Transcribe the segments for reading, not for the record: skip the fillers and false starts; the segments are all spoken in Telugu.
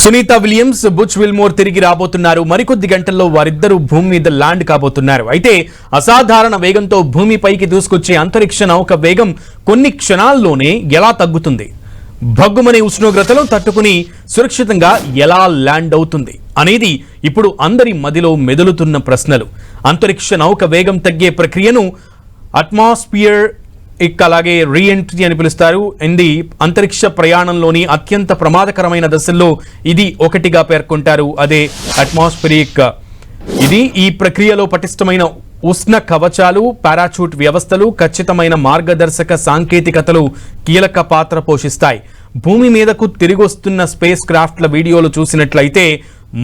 సునీత విలియమ్స్, బుచ్ విల్మోర్ తిరిగి రాబోతున్నారు. మరికొద్ది గంటల్లో వారిద్దరూ భూమి మీద ల్యాండ్ కాబోతున్నారు. అయితే అసాధారణ వేగంతో భూమిపైకి దూసుకొచ్చే అంతరిక్ష నౌక వేగం కొన్ని క్షణాల్లోనే ఎలా తగ్గుతుంది, భగ్గుమనే ఉష్ణోగ్రతలను తట్టుకుని సురక్షితంగా ఎలా ల్యాండ్ అవుతుంది అనేది ఇప్పుడు అందరి మదిలో మెదులుతున్న ప్రశ్నలు. అంతరిక్ష నౌక వేగం తగ్గే ప్రక్రియను అట్మాస్ఫియర్ అలాగే రీఎంట్రీ అని పిలుస్తారు. ఇది అంతరిక్ష ప్రయాణంలోని అత్యంత ప్రమాదకరమైన దశల్లో ఇది ఒకటిగా పేర్కొంటారు. అదే అట్మాస్ఫిరిక్. ఇది ఈ ప్రక్రియలో పటిష్టమైన ఉష్ణ కవచాలు, పారాచూట్ వ్యవస్థలు, ఖచ్చితమైన మార్గదర్శక సాంకేతికతలు కీలక పాత్ర పోషిస్తాయి. భూమి మీదకు తిరిగి వస్తున్న స్పేస్ క్రాఫ్ట్ల వీడియోలు చూసినట్లయితే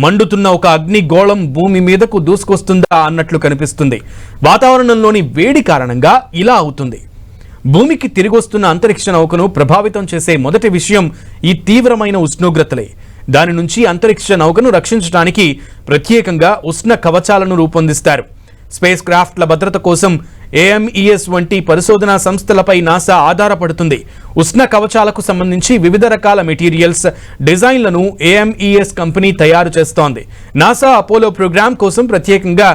మండుతున్న ఒక అగ్నిగోళం భూమి మీదకు దూసుకొస్తుందా అన్నట్లు కనిపిస్తుంది. వాతావరణంలోని వేడి కారణంగా ఇలా అవుతుంది. భూమికి తిరిగొస్తున్న అంతరిక్ష నౌకను ప్రభావితం చేసే మొదటి విషయం ఈ తీవ్రమైన ఉష్ణోగ్రతలే. దాని నుంచి అంతరిక్ష నౌకను రక్షించడానికి ప్రత్యేకంగా ఉష్ణ కవచాలను రూపొందిస్తారు. స్పేస్ క్రాఫ్ట్ల భద్రత కోసం AMES వంటి పరిశోధనా సంస్థలపై నాసా ఆధారపడుతుంది. ఉష్ణ కవచాలకు సంబంధించి వివిధ రకాల మెటీరియల్స్, డిజైన్లను AMES కంపెనీ తయారు చేస్తోంది. నాసా అపోలో ప్రోగ్రాం కోసం ప్రత్యేకంగా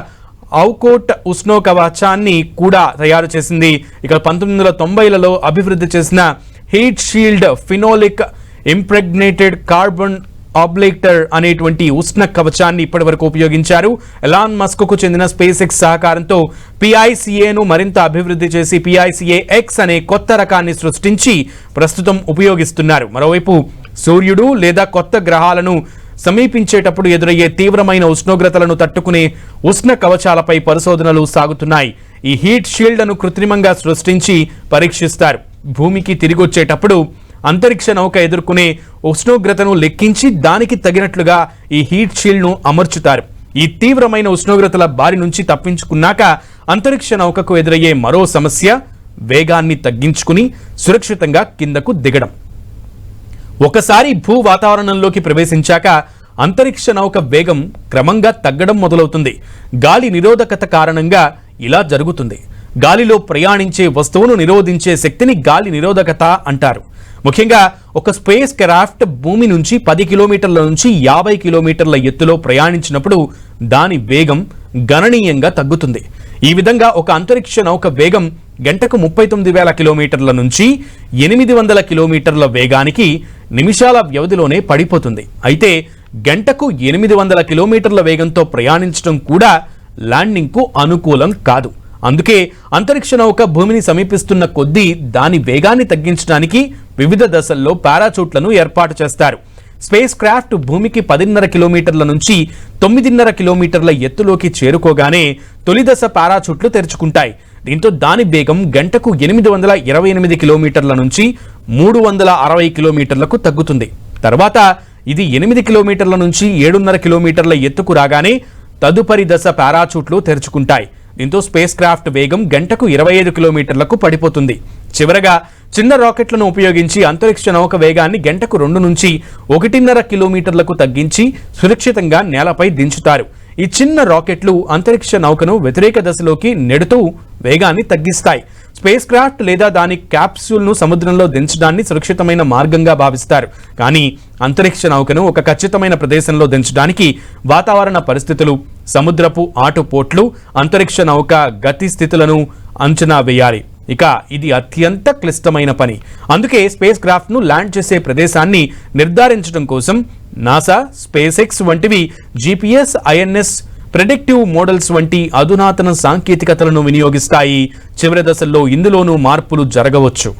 ఔకోట్ ఉష్ణో కవచాన్ని కూడా తయారు చేసింది. ఇక 1990లలో అభివృద్ధి చేసిన heat shield phenolic impregnated carbon ablator అనేటువంటి ఉష్ణ కవచాన్ని ఇప్పటి వరకు ఉపయోగించారు. ఎలాన్ మస్క్ కు చెందిన స్పేస్ ఎక్స్ సహకారంతో PICAను మరింత అభివృద్ధి చేసి PICA-X అనే కొత్త రకాన్ని సృష్టించి ప్రస్తుతం ఉపయోగిస్తున్నారు. మరోవైపు సూర్యుడు లేదా కొత్త గ్రహాలను సమీపించేటప్పుడు ఎదురయ్యే తీవ్రమైన ఉష్ణోగ్రతలను తట్టుకునే ఉష్ణ కవచాలపై పరిశోధనలు సాగుతున్నాయి. ఈ హీట్ షీల్డ్ను కృత్రిమంగా సృష్టించి పరీక్షిస్తారు. భూమికి తిరిగి వచ్చేటప్పుడు అంతరిక్ష నౌక ఎదుర్కొనే ఉష్ణోగ్రతను లెక్కించి దానికి తగినట్లుగా ఈ హీట్ షీల్డ్ను అమర్చుతారు. ఈ తీవ్రమైన ఉష్ణోగ్రతల బారి నుంచి తప్పించుకున్నాక అంతరిక్ష నౌకకు ఎదురయ్యే మరో సమస్య వేగాన్ని తగ్గించుకుని సురక్షితంగా కిందకు దిగడం. ఒకసారి భూ వాతావరణంలోకి ప్రవేశించాక అంతరిక్ష నౌక వేగం క్రమంగా తగ్గడం మొదలవుతుంది. గాలి నిరోధకత కారణంగా ఇలా జరుగుతుంది. గాలిలో ప్రయాణించే వస్తువును నిరోధించే శక్తిని గాలి నిరోధకత అంటారు. ముఖ్యంగా ఒక స్పేస్ క్రాఫ్ట్ భూమి నుంచి 10 కిలోమీటర్ల నుంచి 50 కిలోమీటర్ల ఎత్తులో ప్రయాణించినప్పుడు దాని వేగం గణనీయంగా తగ్గుతుంది. ఈ విధంగా ఒక అంతరిక్ష నౌక వేగం గంటకు 39,000 కిలోమీటర్ల నుంచి 800 కిలోమీటర్ల వేగానికి నిమిషాల వ్యవధిలోనే పడిపోతుంది. అయితే గంటకు 800 కిలోమీటర్ల వేగంతో ప్రయాణించడం కూడా ల్యాండింగ్కు అనుకూలం కాదు. అందుకే అంతరిక్ష నౌక భూమిని సమీపిస్తున్న కొద్దీ దాని వేగాన్ని తగ్గించడానికి వివిధ దశల్లో పారాచూట్లను ఏర్పాటు చేస్తారు. స్పేస్ క్రాఫ్ట్ భూమికి 10.5 కిలోమీటర్ల నుంచి 9.5 కిలోమీటర్ల ఎత్తులోకి చేరుకోగానే తొలి దశ పారాచూట్లు తెరుచుకుంటాయి. దీంతో దాని వేగం గంటకు 828 కిలోమీటర్ల నుంచి 360 కిలోమీటర్లకు తగ్గుతుంది. తర్వాత ఇది 8 కిలోమీటర్ల నుంచి 7.5 కిలోమీటర్ల ఎత్తుకు రాగానే తదుపరి దశ పారాచూట్లు తెరుచుకుంటాయి. దీంతో స్పేస్ క్రాఫ్ట్ వేగం గంటకు 25 కిలోమీటర్లకు పడిపోతుంది. చివరగా చిన్న రాకెట్లను ఉపయోగించి అంతరిక్ష నౌక వేగాన్ని గంటకు 2 నుంచి 1.5 కిలోమీటర్లకు తగ్గించి సురక్షితంగా నేలపై దించుతారు. ఈ చిన్న రాకెట్లు అంతరిక్ష నౌకను వ్యతిరేక దశలోకి నెడుతూ వేగాన్ని తగ్గిస్తాయి. స్పేస్ క్రాఫ్ట్ లేదా దాని క్యాప్సూల్ను సముద్రంలో దించడాన్ని సురక్షితమైన మార్గంగా భావిస్తారు. కానీ అంతరిక్ష నౌకను ఒక ఖచ్చితమైన ప్రదేశంలో దించడానికి వాతావరణ పరిస్థితులు, సముద్రపు ఆటుపోట్లు, అంతరిక్ష నౌక గతి స్థితులను అంచనా వేయాలి. ఇక ఇది అత్యంత క్లిష్టమైన పని. అందుకే స్పేస్ క్రాఫ్ట్ను ల్యాండ్ చేసే ప్రదేశాన్ని నిర్ధారించడం కోసం నాసా, స్పేస్ ఎక్స్ వంటివి GPS, INS, ప్రెడిక్టివ్ మోడల్స్ వంటి అధునాతన సాంకేతికతలను వినియోగిస్తాయి. చివరి దశల్లో ఇందులోనూ మార్పులు జరగవచ్చు.